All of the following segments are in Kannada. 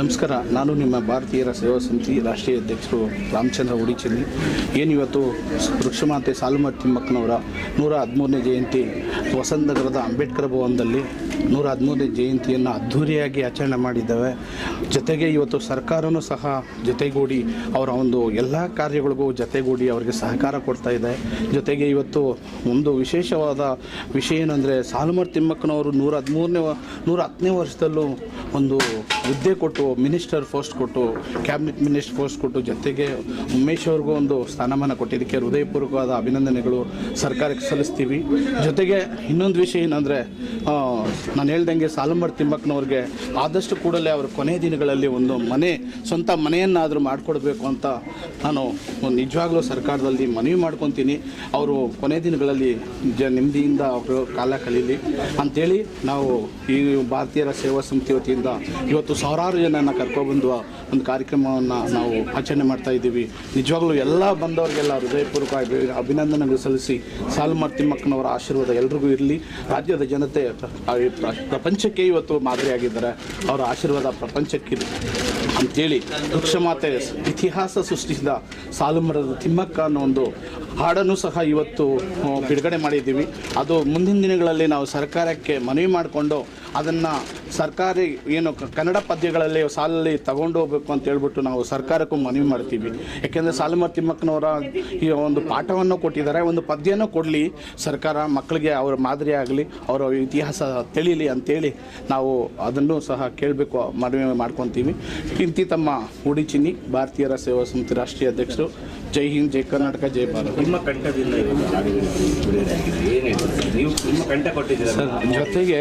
ನಮಸ್ಕಾರ, ನಾನು ನಿಮ್ಮ ಭಾರತೀಯರ ಸೇವಾ ಸಮಿತಿ ರಾಷ್ಟ್ರೀಯ ಅಧ್ಯಕ್ಷರು ರಾಮಚಂದ್ರ ಉಡಿಚಿನ್ನಿ. ಏನಿವತ್ತು ವೃಕ್ಷಮಾತೆ ಸಾಲುಮರದ ತಿಮ್ಮಕ್ಕನವರ 113ನೇ ಜಯಂತಿ ವಸಂತನಗರದ ಅಂಬೇಡ್ಕರ್ ಭವನದಲ್ಲಿ 113ನೇ ಜಯಂತಿಯನ್ನು ಅದ್ಧೂರಿಯಾಗಿ ಆಚರಣೆ ಮಾಡಿದ್ದೇವೆ. ಜೊತೆಗೆ ಇವತ್ತು ಸರ್ಕಾರವೂ ಸಹ ಜೊತೆಗೂಡಿ ಅವರ ಒಂದು ಎಲ್ಲ ಕಾರ್ಯಗಳಿಗೂ ಜೊತೆಗೂಡಿ ಅವರಿಗೆ ಸಹಕಾರ ಕೊಡ್ತಾ ಇದೆ. ಜೊತೆಗೆ ಇವತ್ತು ಒಂದು ವಿಶೇಷವಾದ ವಿಷಯ ಏನಂದರೆ, ಸಾಲುಮರದ ತಿಮ್ಮಕ್ಕನವರು 110ನೇ ವರ್ಷದಲ್ಲೂ ಒಂದು ಹುದ್ದೆ ಕೊಟ್ಟು, ಮಿನಿಸ್ಟರ್ ಪೋಸ್ಟ್ ಕೊಟ್ಟು, ಕ್ಯಾಬಿನೆಟ್ ಮಿನಿಸ್ಟರ್ ಪೋಸ್ಟ್ ಕೊಟ್ಟು, ಜೊತೆಗೆ ಉಮೇಶ್ ಅವ್ರಿಗೂ ಒಂದು ಸ್ಥಾನಮಾನ ಕೊಟ್ಟಿದ್ದಕ್ಕೆ ಹೃದಯಪೂರ್ವಕವಾದ ಅಭಿನಂದನೆಗಳು ಸರ್ಕಾರಕ್ಕೆ ಸಲ್ಲಿಸ್ತೀವಿ. ಜೊತೆಗೆ ಇನ್ನೊಂದು ವಿಷಯ ಏನಂದರೆ, ನಾನು ಹೇಳ್ದಂಗೆ ಸಾಲುಮರದ ತಿಮ್ಮಕ್ಕನವ್ರಿಗೆ ಆದಷ್ಟು ಕೂಡಲೇ ಅವರ ಕೊನೆಯ ದಿನಗಳಲ್ಲಿ ಒಂದು ಸ್ವಂತ ಮನೆಯನ್ನಾದರೂ ಮಾಡಿಕೊಡ್ಬೇಕು ಅಂತ ನಾನು ನಿಜವಾಗ್ಲೂ ಸರ್ಕಾರದಲ್ಲಿ ಮನವಿ ಮಾಡ್ಕೊತೀನಿ. ಅವರು ಕೊನೆಯ ದಿನಗಳಲ್ಲಿ ನೆಮ್ಮದಿಯಿಂದ ಅವರು ಕಾಲ ಕಳೀಲಿ ಅಂಥೇಳಿ ನಾವು ಈ ಭಾರತೀಯರ ಸೇವಾ ಸಮಿತಿ ವತಿಯಿಂದ ಇವತ್ತು ಸಾವಿರಾರು ಜನನ ಕರ್ಕೊಬಂದು ಒಂದು ಕಾರ್ಯಕ್ರಮವನ್ನು ನಾವು ಆಚರಣೆ ಮಾಡ್ತಾ ಇದ್ದೀವಿ. ನಿಜವಾಗ್ಲೂ ಎಲ್ಲ ಬಂದವರಿಗೆಲ್ಲ ಹೃದಯಪೂರ್ವಕ ಅಭಿನಂದನೆಗಳು ಸಲ್ಲಿಸಿ, ಸಾಲುಮರದ ತಿಮ್ಮಕ್ಕನವರ ಆಶೀರ್ವಾದ ಎಲ್ರಿಗೂ ಇರಲಿ. ರಾಜ್ಯದ ಜನತೆ ಪ್ರಪಂಚಕ್ಕೆ ಇವತ್ತು ಮಾದರಿಯಾಗಿದ್ದಾರೆ, ಅವರ ಆಶೀರ್ವಾದ ಪ್ರಪಂಚಕ್ಕಿದೆ ಅಂಥೇಳಿ ವೃಕ್ಷಮಾತೆ ಇತಿಹಾಸ ಸೃಷ್ಟಿಸಿದ ಸಾಲುಮರದ ತಿಮ್ಮಕ್ಕ ಅನ್ನೋ ಒಂದು ಹಾಡನ್ನು ಸಹ ಇವತ್ತು ಬಿಡುಗಡೆ ಮಾಡಿದ್ದೀವಿ. ಅದು ಮುಂದಿನ ದಿನಗಳಲ್ಲಿ ನಾವು ಸರ್ಕಾರಕ್ಕೆ ಮನವಿ ಮಾಡಿಕೊಂಡು ಅದನ್ನು ಸರ್ಕಾರಿ ಏನು ಕನ್ನಡ ಪದ್ಯಗಳಲ್ಲಿ ಸಾಲಲ್ಲಿ ತಗೊಂಡು ಹೋಗಬೇಕು ಅಂತ ಹೇಳ್ಬಿಟ್ಟು ನಾವು ಸರ್ಕಾರಕ್ಕೂ ಮನವಿ ಮಾಡ್ತೀವಿ. ಯಾಕೆಂದರೆ ಸಾಲುಮರದ ತಿಮ್ಮಕ್ಕನವರ ಈ ಒಂದು ಪಾಠವನ್ನು ಕೊಟ್ಟಿದ್ದಾರೆ, ಒಂದು ಪದ್ಯನೂ ಕೊಡಲಿ ಸರ್ಕಾರ, ಮಕ್ಕಳಿಗೆ ಅವರ ಮಾದರಿ ಆಗಲಿ, ಅವರ ಇತಿಹಾಸ ತಿಳಿಲಿ ಅಂತೇಳಿ ನಾವು ಅದನ್ನು ಸಹ ಕೇಳಬೇಕು, ಮನವಿ ಮಾಡ್ಕೊತೀವಿ. ಇಂತಿ ತಮ್ಮ ಉಡಿಚಿನ್ನಿ, ಭಾರತೀಯರ ಸೇವಾ ಸಮಿತಿ ರಾಷ್ಟ್ರೀಯ ಅಧ್ಯಕ್ಷರು. ಜೈ ಹಿಂದ್, ಜೈ ಕರ್ನಾಟಕ, ಜೈ ಭಾರತ್. ನಿಮ್ಮ ಕಂಠದಿಂದ ಜೊತೆಗೆ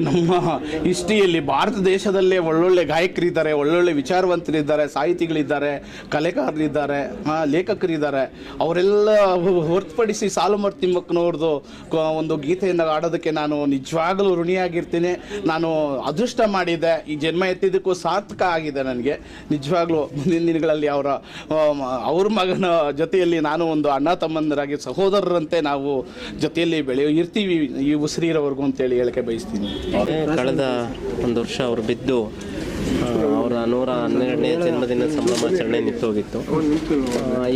ನಮ್ಮ ಹಿಸ್ಟ್ರಿಯಲ್ಲಿ ಭಾರತ ದೇಶದಲ್ಲೇ ಒಳ್ಳೊಳ್ಳೆ ಗಾಯಕರಿದ್ದಾರೆ, ಒಳ್ಳೊಳ್ಳೆ ವಿಚಾರವಂತರಿದ್ದಾರೆ, ಸಾಹಿತಿಗಳಿದ್ದಾರೆ, ಕಲೆಗಾರರಿದ್ದಾರೆ, ಲೇಖಕರಿದ್ದಾರೆ. ಅವರೆಲ್ಲ ಹೊರತುಪಡಿಸಿ ಸಾಲುಮರದ ತಿಮ್ಮಕ್ಕನವ್ರದ್ದು ಒಂದು ಗೀತೆಯನ್ನು ಆಡೋದಕ್ಕೆ ನಾನು ನಿಜವಾಗಲೂ ಋಣಿಯಾಗಿರ್ತೀನಿ. ನಾನು ಅದೃಷ್ಟ ಮಾಡಿದ್ದೆ, ಈ ಜನ್ಮ ಎತ್ತಿದ್ದಕ್ಕೂ ಸಾರ್ಥಕ ಆಗಿದೆ ನನಗೆ. ನಿಜವಾಗ್ಲೂ ಮುಂದಿನ ದಿನಗಳಲ್ಲಿ ಅವ್ರ ಮಗನ ಜೊತೆಯಲ್ಲಿ ನಾನು ಒಂದು ಅಣ್ಣ ತಮ್ಮಂದರಾಗಿ ಸಹೋದರರಂತೆ ನಾವು ಜೊತೆಯಲ್ಲಿ ಇರ್ತೀವಿ ಈ ಉಸಿರಿರೋವರೆಗೂ ಅಂತೇಳಿ ಹೇಳಕ್ಕೆ ಬಯಸ್ತೀನಿ. ಕಳೆದ ಒಂದು ವರ್ಷ ಅವರು ಬಿದ್ದು ಅವರ 112ನೇ ಜನ್ಮದಿನ ಸಂಭ್ರಮಾಚರಣೆ ನಿಂತೋಗಿತ್ತು.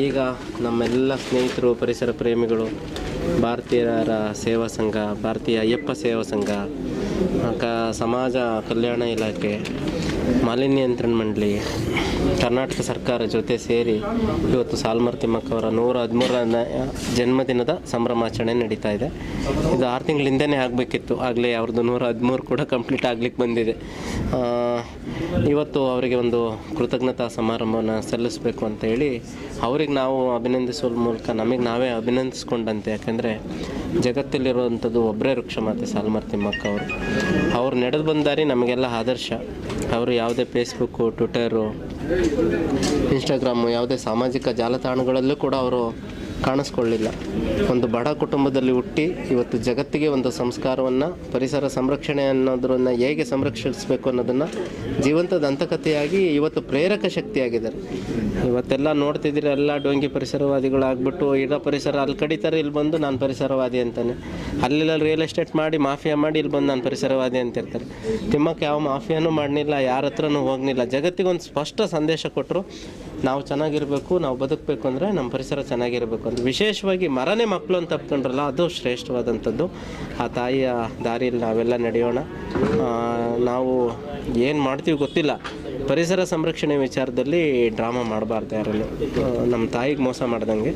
ಈಗ ನಮ್ಮೆಲ್ಲ ಸ್ನೇಹಿತರು, ಪರಿಸರ ಪ್ರೇಮಿಗಳು, ಭಾರತೀಯರ ಸೇವಾ ಸಂಘ, ಭಾರತೀಯ ಅಯ್ಯಪ್ಪ ಸೇವಾ ಸಂಘ, ಸಮಾಜ ಕಲ್ಯಾಣ ಇಲಾಖೆ, ಮಾಲಿನ್ಯ ನಿಯಂತ್ರಣ ಮಂಡಳಿ, ಕರ್ನಾಟಕ ಸರ್ಕಾರ ಜೊತೆ ಸೇರಿ ಇವತ್ತು ಸಾಲುಮರದ ತಿಮ್ಮಕ್ಕ ಅವರ 113ನೇ ಜನ್ಮದಿನದ ಸಂಭ್ರಮಾಚರಣೆ ನಡೀತಾ ಇದೆ. ಇದು 6 ತಿಂಗಳ ಹಿಂದೆನೇ ಆಗಬೇಕಿತ್ತು, ಆಗಲೇ ಅವ್ರದ್ದು 113 ಕೂಡ ಕಂಪ್ಲೀಟ್ ಆಗ್ಲಿಕ್ಕೆ ಬಂದಿದೆ. ಇವತ್ತು ಅವರಿಗೆ ಒಂದು ಕೃತಜ್ಞತಾ ಸಮಾರಂಭವನ್ನು ಸಲ್ಲಿಸಬೇಕು ಅಂತ ಹೇಳಿ ಅವ್ರಿಗೆ ನಾವು ಅಭಿನಂದಿಸುವ ಮೂಲಕ ನಮಗೆ ನಾವೇ ಅಭಿನಂದಿಸ್ಕೊಂಡಂತೆ. ಯಾಕೆಂದರೆ ಜಗತ್ತಲ್ಲಿರುವಂಥದ್ದು ಒಬ್ಬರೇ ವೃಕ್ಷಮಾತೆ ಸಾಲುಮರದ ತಿಮ್ಮಕ್ಕ ಅವರು ನಡೆದು ಬಂದ ದಾರಿ ನಮಗೆಲ್ಲ ಆದರ್ಶ. ಅವರು ಯಾವುದೇ ಫೇಸ್ಬುಕ್ಕು, ಟ್ವಿಟರು, ಇನ್ಸ್ಟಾಗ್ರಾಮು, ಯಾವುದೇ ಸಾಮಾಜಿಕ ಜಾಲತಾಣಗಳಲ್ಲೂ ಕೂಡ ಅವರು ಕಾಣಿಸ್ಕೊಳ್ಳಿಲ್ಲ. ಒಂದು ಬಡ ಕುಟುಂಬದಲ್ಲಿ ಹುಟ್ಟಿ ಇವತ್ತು ಜಗತ್ತಿಗೆ ಒಂದು ಸಂಸ್ಕಾರವನ್ನು, ಪರಿಸರ ಸಂರಕ್ಷಣೆ ಅನ್ನೋದನ್ನು ಹೇಗೆ ಸಂರಕ್ಷಿಸಬೇಕು ಅನ್ನೋದನ್ನು ಜೀವಂತ ದಂತಕಥೆಯಾಗಿ ಇವತ್ತು ಪ್ರೇರಕ ಶಕ್ತಿಯಾಗಿದ್ದಾರೆ. ಇವತ್ತೆಲ್ಲ ನೋಡ್ತಿದ್ದೀರಿ, ಎಲ್ಲ ಡೋಂಗಿ ಪರಿಸರವಾದಿಗಳಾಗ್ಬಿಟ್ಟು ಇರೋ ಪರಿಸರ ಅಲ್ಲಿ ಕಡಿತಾರೆ, ಇಲ್ಲಿ ಬಂದು ನಾನು ಪರಿಸರವಾದಿ ಅಂತಾನೆ. ಅಲ್ಲೆಲ್ಲ ರಿಯಲ್ ಎಸ್ಟೇಟ್ ಮಾಡಿ ಮಾಫಿಯಾ ಮಾಡಿ ಇಲ್ಲಿ ಬಂದು ನಾನು ಪರಿಸರವಾದಿ ಅಂತಿರ್ತಾರೆ. ತಿಮ್ಮಕ್ಕ ಯಾವ ಮಾಫಿಯಾನೂ ಮಾಡಲಿಲ್ಲ, ಯಾರ ಹತ್ರನೂ ಹೋಗಲಿಲ್ಲ. ಜಗತ್ತಿಗೆ ಒಂದು ಸ್ಪಷ್ಟ ಸಂದೇಶ ಕೊಟ್ಟರು, ನಾವು ಚೆನ್ನಾಗಿರಬೇಕು, ನಾವು ಬದುಕಬೇಕು ಅಂದರೆ ನಮ್ಮ ಪರಿಸರ ಚೆನ್ನಾಗಿರಬೇಕು ಅಂತ. ವಿಶೇಷವಾಗಿ ಮರನೇ ಮಕ್ಕಳು ಅಂತ ತಪ್ಕೊಂಡ್ರಲ್ಲ, ಅದು ಶ್ರೇಷ್ಠವಾದಂಥದ್ದು. ಆ ತಾಯಿಯ ದಾರಿಯಲ್ಲಿ ನಾವೆಲ್ಲ ನಡೆಯೋಣ. ನಾವು ಏನು ಮಾಡ್ತೀವಿ ಗೊತ್ತಿಲ್ಲ, ಪರಿಸರ ಸಂರಕ್ಷಣೆ ವಿಚಾರದಲ್ಲಿ ಡ್ರಾಮಾ ಮಾಡಬಾರ್ದು ಯಾರಲ್ಲೂ. ನಮ್ಮ ತಾಯಿಗೆ ಮೋಸ ಮಾಡ್ದಂಗೆ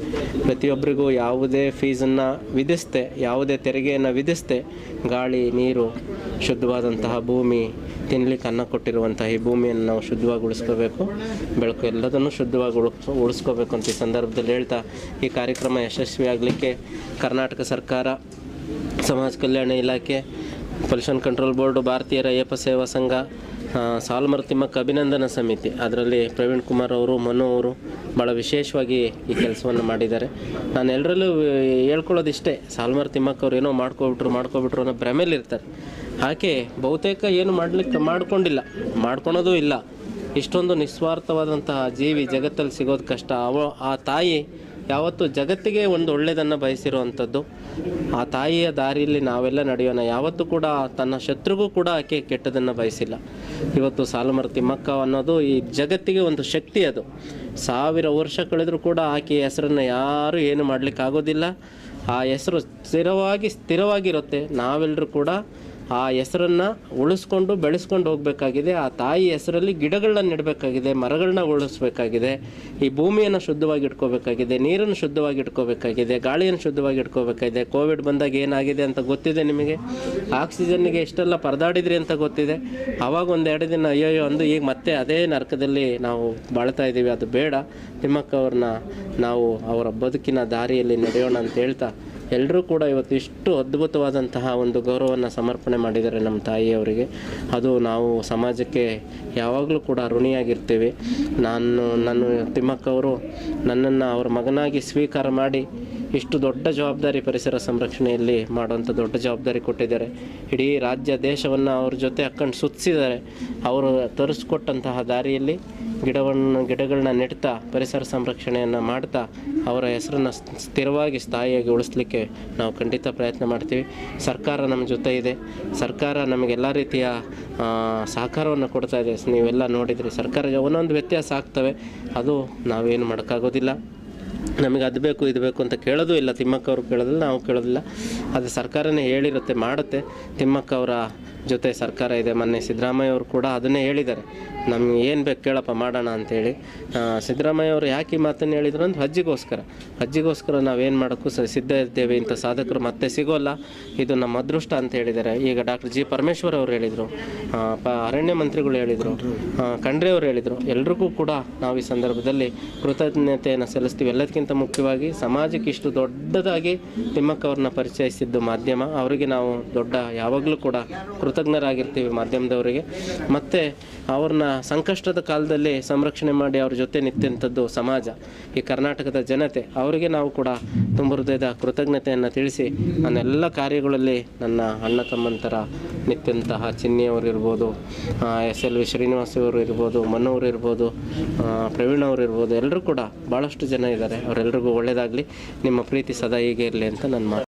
ಪ್ರತಿಯೊಬ್ಬರಿಗೂ ಯಾವುದೇ ಫೀಸನ್ನು ವಿಧಿಸ್ತೆ, ಯಾವುದೇ ತೆರಿಗೆಯನ್ನು ವಿಧಿಸ್ತೆ ಗಾಳಿ, ನೀರು, ಶುದ್ಧವಾದಂತಹ ಭೂಮಿ, ತಿನ್ನಲಿಕ್ಕೆ ಅನ್ನ ಕೊಟ್ಟಿರುವಂಥ ಈ ಭೂಮಿಯನ್ನು ನಾವು ಶುದ್ಧವಾಗಿ ಉಳಿಸ್ಕೋಬೇಕು, ಬೆಳಕು ಎಲ್ಲದನ್ನು ಶುದ್ಧವಾಗಿ ಉಳಿಸ್ಕೋಬೇಕು ಅಂತ ಈ ಸಂದರ್ಭದಲ್ಲಿ ಹೇಳ್ತಾ, ಈ ಕಾರ್ಯಕ್ರಮ ಯಶಸ್ವಿಯಾಗಲಿಕ್ಕೆ ಕರ್ನಾಟಕ ಸರ್ಕಾರ, ಸಮಾಜ ಕಲ್ಯಾಣ ಇಲಾಖೆ, ಪೊಲ್ಯೂಷನ್ ಕಂಟ್ರೋಲ್ ಬೋರ್ಡು, ಭಾರತೀಯರ ಅಯ್ಯಪ್ಪ ಸೇವಾ ಸಂಘ, ಸಾಲುಮರ ತಿಮ್ಮಕ್ಕ ಅಭಿನಂದನಾ ಸಮಿತಿ, ಅದರಲ್ಲಿ ಪ್ರವೀಣ್ ಕುಮಾರ್ ಅವರು, ಮನು ಅವರು ಭಾಳ ವಿಶೇಷವಾಗಿ ಈ ಕೆಲಸವನ್ನು ಮಾಡಿದ್ದಾರೆ. ನಾನು ಎಲ್ಲರಲ್ಲೂ ಹೇಳ್ಕೊಳ್ಳೋದಿಷ್ಟೇ, ಸಾಲುಮರ ತಿಮ್ಮಕ್ಕ ಅವ್ರು ಏನೋ ಮಾಡ್ಕೊಬಿಟ್ರು ಅನ್ನೋ ಭ್ರಮೆಯಲ್ಲಿರ್ತಾರೆ. ಆಕೆ ಬಹುತೇಕ ಏನು ಮಾಡ್ಕೊಂಡಿಲ್ಲ, ಮಾಡ್ಕೊಳೋದು ಇಲ್ಲ. ಇಷ್ಟೊಂದು ನಿಸ್ವಾರ್ಥವಾದಂತಹ ಜೀವಿ ಜಗತ್ತಲ್ಲಿ ಸಿಗೋದು ಕಷ್ಟ. ಆ ತಾಯಿ ಯಾವತ್ತು ಜಗತ್ತಿಗೆ ಒಂದು ಒಳ್ಳೆಯದನ್ನು ಬಯಸಿರುವಂಥದ್ದು. ಆ ತಾಯಿಯ ದಾರಿಯಲ್ಲಿ ನಾವೆಲ್ಲ ನಡೆಯೋಣ. ಯಾವತ್ತೂ ಕೂಡ ತನ್ನ ಶತ್ರುಗೂ ಕೂಡ ಆಕೆ ಕೆಟ್ಟದನ್ನು ಬಯಸಿಲ್ಲ. ಇವತ್ತು ಸಾಲುಮರ ತಿಮ್ಮಕ್ಕ ಅನ್ನೋದು ಈ ಜಗತ್ತಿಗೆ ಒಂದು ಶಕ್ತಿ. ಅದು 1000 ವರ್ಷ ಕಳೆದರೂ ಕೂಡ ಆಕೆಯ ಹೆಸರನ್ನು ಯಾರೂ ಏನು ಮಾಡಲಿಕ್ಕಾಗೋದಿಲ್ಲ. ಆ ಹೆಸರು ಸ್ಥಿರವಾಗಿರುತ್ತೆ. ನಾವೆಲ್ಲರೂ ಕೂಡ ಆ ಹೆಸರನ್ನು ಉಳಿಸ್ಕೊಂಡು ಬೆಳೆಸ್ಕೊಂಡು ಹೋಗಬೇಕಾಗಿದೆ. ಆ ತಾಯಿ ಹೆಸರಲ್ಲಿ ಗಿಡಗಳನ್ನ ನೆಡಬೇಕಾಗಿದೆ, ಮರಗಳನ್ನ ಉಳಿಸ್ಬೇಕಾಗಿದೆ, ಈ ಭೂಮಿಯನ್ನು ಶುದ್ಧವಾಗಿ ಇಟ್ಕೋಬೇಕಾಗಿದೆ, ನೀರನ್ನು ಶುದ್ಧವಾಗಿ ಇಟ್ಕೋಬೇಕಾಗಿದೆ, ಗಾಳಿಯನ್ನು ಶುದ್ಧವಾಗಿ ಇಟ್ಕೋಬೇಕಾಗಿದೆ. ಕೋವಿಡ್ ಬಂದಾಗ ಏನಾಗಿದೆ ಅಂತ ಗೊತ್ತಿದೆ ನಿಮಗೆ. ಆಕ್ಸಿಜನ್ನಿಗೆ ಎಷ್ಟೆಲ್ಲ ಪರದಾಡಿದ್ರಿ ಅಂತ ಗೊತ್ತಿದೆ. ಆವಾಗ 1-2 ದಿನ ಅಯ್ಯೋ ಅಂದು ಈಗ ಮತ್ತೆ ಅದೇ ನರಕದಲ್ಲಿ ನಾವು ಬಾಳ್ತಾ ಇದ್ದೀವಿ. ಅದು ಬೇಡ. ತಿಮ್ಮಕ್ಕ ಅವ್ರನ್ನ ನಾವು ಅವರ ಬದುಕಿನ ದಾರಿಯಲ್ಲಿ ನಡೆಯೋಣ ಅಂತ ಹೇಳ್ತಾ, ಎಲ್ಲರೂ ಕೂಡ ಇವತ್ತು ಇಷ್ಟು ಅದ್ಭುತವಾದಂತಹ ಒಂದು ಗೌರವವನ್ನು ಸಮರ್ಪಣೆ ಮಾಡಿದ್ದಾರೆ ನಮ್ಮ ತಾಯಿಯವರಿಗೆ. ಅದು ನಾವು ಸಮಾಜಕ್ಕೆ ಯಾವಾಗಲೂ ಕೂಡ ಋಣಿಯಾಗಿರ್ತೀವಿ. ನಾನು ತಿಮ್ಮಕ್ಕ ಅವರು ನನ್ನನ್ನು ಅವ್ರ ಮಗನಾಗಿ ಸ್ವೀಕಾರ ಮಾಡಿ ಇಷ್ಟು ದೊಡ್ಡ ಜವಾಬ್ದಾರಿ ಪರಿಸರ ಸಂರಕ್ಷಣೆಯಲ್ಲಿ ಮಾಡುವಂಥ ದೊಡ್ಡ ಜವಾಬ್ದಾರಿ ಕೊಟ್ಟಿದ್ದಾರೆ. ಇಡೀ ರಾಜ್ಯ ದೇಶವನ್ನು ಅವ್ರ ಜೊತೆ ಹಾಕ್ಕೊಂಡು ಸುತ್ತಿಸಿದ್ದಾರೆ. ಅವರು ತರಿಸ್ಕೊಟ್ಟಂತಹ ದಾರಿಯಲ್ಲಿ ಗಿಡಗಳನ್ನ ನೆಡ್ತಾ ಪರಿಸರ ಸಂರಕ್ಷಣೆಯನ್ನು ಮಾಡ್ತಾ ಅವರ ಹೆಸರನ್ನು ಸ್ಥಾಯಿಯಾಗಿ ಉಳಿಸ್ಲಿಕ್ಕೆ ನಾವು ಖಂಡಿತ ಪ್ರಯತ್ನ ಮಾಡ್ತೀವಿ. ಸರ್ಕಾರ ನಮ್ಮ ಜೊತೆ ಇದೆ. ಸರ್ಕಾರ ನಮಗೆಲ್ಲ ರೀತಿಯ ಸಹಕಾರವನ್ನು ಕೊಡ್ತಾ ಇದೆ. ನೀವೆಲ್ಲ ನೋಡಿದ್ರಿ, ಸರ್ಕಾರ ಒಂದೊಂದು ವ್ಯತ್ಯಾಸ ಆಗ್ತವೆ. ಅದು ನಾವೇನು ಮಾಡೋಕ್ಕಾಗೋದಿಲ್ಲ. ನಮಗೆ ಅದು ಬೇಕು ಇದು ಬೇಕು ಅಂತ ಕೇಳೋದು ಇಲ್ಲ. ತಿಮ್ಮಕ್ಕ ಅವರು ಕೇಳೋದಿಲ್ಲ, ನಾವು ಕೇಳೋದಿಲ್ಲ. ಅದು ಸರ್ಕಾರನೇ ಹೇಳಿರುತ್ತೆ, ಮಾಡುತ್ತೆ. ತಿಮ್ಮಕ್ಕ ಅವರ ಜೊತೆ ಸರ್ಕಾರ ಇದೆ. ಮೊನ್ನೆ ಸಿದ್ದರಾಮಯ್ಯ ಅವರು ಕೂಡ ಅದನ್ನೇ ಹೇಳಿದ್ದಾರೆ, ನಮ್ಗೆ ಏನು ಬೇಕು ಕೇಳಪ್ಪ ಮಾಡೋಣ ಅಂಥೇಳಿ. ಸಿದ್ದರಾಮಯ್ಯ ಅವರು ಯಾಕೆ ಈ ಮಾತನ್ನು ಹೇಳಿದ್ರು ಅಂದ್ರೆ ಹಜ್ಜಿಗೋಸ್ಕರ ನಾವೇನು ಮಾಡೋಕ್ಕೂ ಸಿದ್ಧ ಇದ್ದೇವೆ. ಇಂಥ ಸಾಧಕರು ಮತ್ತೆ ಸಿಗೋಲ್ಲ, ಇದು ನಮ್ಮ ಅದೃಷ್ಟ ಅಂತ ಹೇಳಿದ್ದಾರೆ. ಈಗ ಡಾಕ್ಟರ್ ಜಿ ಪರಮೇಶ್ವರ್ ಅವರು ಹೇಳಿದರು, ಅರಣ್ಯ ಮಂತ್ರಿಗಳು ಹೇಳಿದರು, ಖಂಡ್ರೆ ಅವರು ಹೇಳಿದರು. ಎಲ್ರಿಗೂ ಕೂಡ ನಾವು ಈ ಸಂದರ್ಭದಲ್ಲಿ ಕೃತಜ್ಞತೆಯನ್ನು ಸಲ್ಲಿಸ್ತೀವಿ. ಎಲ್ಲದಕ್ಕಿಂತ ಮುಖ್ಯವಾಗಿ ಸಮಾಜಕ್ಕೆ ಇಷ್ಟು ದೊಡ್ಡದಾಗಿ ತಿಮ್ಮಕ್ಕ ಅವ್ರನ್ನ ಪರಿಚಯಿಸಿದ್ದು ಮಾಧ್ಯಮ. ಅವರಿಗೆ ನಾವು ಯಾವಾಗಲೂ ಕೂಡ ಕೃತಜ್ಞರಾಗಿರ್ತೀವಿ ಮಾಧ್ಯಮದವರಿಗೆ. ಮತ್ತು ಅವ್ರನ್ನ ಸಂಕಷ್ಟದ ಕಾಲದಲ್ಲಿ ಸಂರಕ್ಷಣೆ ಮಾಡಿ ಅವ್ರ ಜೊತೆ ನಿಂತಂಥದ್ದು ಸಮಾಜ, ಈ ಕರ್ನಾಟಕದ ಜನತೆ. ಅವರಿಗೆ ನಾವು ಕೂಡ ತುಂಬ ಹೃದಯದ ಕೃತಜ್ಞತೆಯನ್ನು ತಿಳಿಸಿ, ನನ್ನೆಲ್ಲ ಕಾರ್ಯಗಳಲ್ಲಿ ನನ್ನ ಅಣ್ಣ ತಮ್ಮಂತರ ನಿಂತಹ ಚಿನ್ನಿಯವರಿರ್ಬೋದು, SLV ಶ್ರೀನಿವಾಸ್ ಅವರು ಇರ್ಬೋದು, ಮನೋರು ಇರ್ಬೋದು, ಪ್ರವೀಣ್ ಅವರು ಇರ್ಬೋದು, ಎಲ್ಲರೂ ಕೂಡ ಭಾಳಷ್ಟು ಜನ ಇದ್ದಾರೆ. ಅವರೆಲ್ಲರಿಗೂ ಒಳ್ಳೆಯದಾಗಲಿ. ನಿಮ್ಮ ಪ್ರೀತಿ ಸದಾ ಹೀಗೆ ಇರಲಿ ಅಂತ ನನ್ನ ಮಾತು.